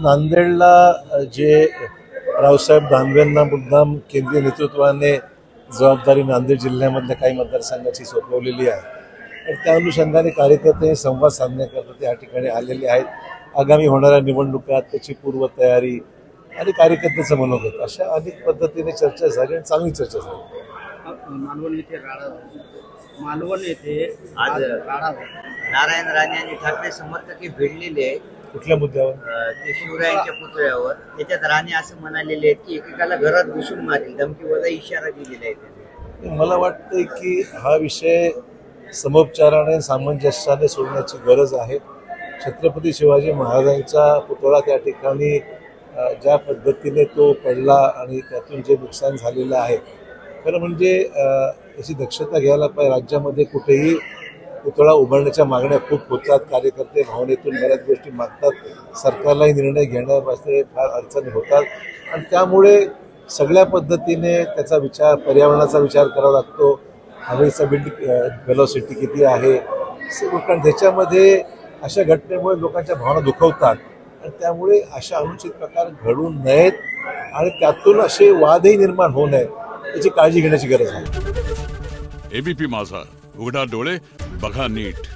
नांदेडला जे रावसाहेब दानवेंना मुद्दाम केंद्रीय नेतृत्वाने जबाबदारी नांदेड जिल्ह्यामधल्या काही मतदारसंघाची सोपवलेली आहे. तर त्या अनुषंगाने कार्यकर्ते संवाद साधण्याकरता त्या ठिकाणी आलेले आहेत. आगामी होणाऱ्या निवडणुकात त्याची पूर्वतयारी आणि कार्यकर्त्याचं मनोगत अशा अनेक पद्धतीने चर्चा झाली आणि चांगली चर्चा झाली. मालवण येथे आज नारायण राणे आणि ठाकरे समर्थक भिडलेले आहेत. कुठल्या मुद्द्यावर? ते शिवरायांच्या पुतळ्यावर. त्याच्यात राणे असं म्हणालेले आहेत की एकेकाला घरात घुसून मारेल, धमकीवजा इशारा दिलेला आहे. मला वाटतं की हा विषय समोपचाराने सामंजस्याने सोडण्याची गरज आहे. छत्रपती शिवाजी महाराजांचा पुतळा त्या ठिकाणी ज्या पद्धतीने तो पडला आणि त्यातून जे नुकसान झालेलं आहे, खरं म्हणजे याची दक्षता घ्यायला पाहिजे. राज्यामध्ये कुठेही पुतळा उभारण्याच्या मागण्या खूप होतात. कार्यकर्ते भावनेतून बऱ्याच गोष्टी मागतात. सरकारलाही निर्णय घेण्यापासून फार अडचणी होतात आणि त्यामुळे सगळ्या पद्धतीने त्याचा विचार, पर्यावरणाचा विचार करावा लागतो. हवेचा विंड व्हेलॉसिटी किती आहे, कारण त्याच्यामध्ये अशा घटनेमुळे लोकांच्या भावना दुखवतात आणि त्यामुळे अशा अनुचित प्रकार घडू नयेत आणि त्यातून असे वादही निर्माण होऊ नयेत याची काळजी घेण्याची गरज आहे. एबीपी माझा, उघडा डोळे बघा नीट.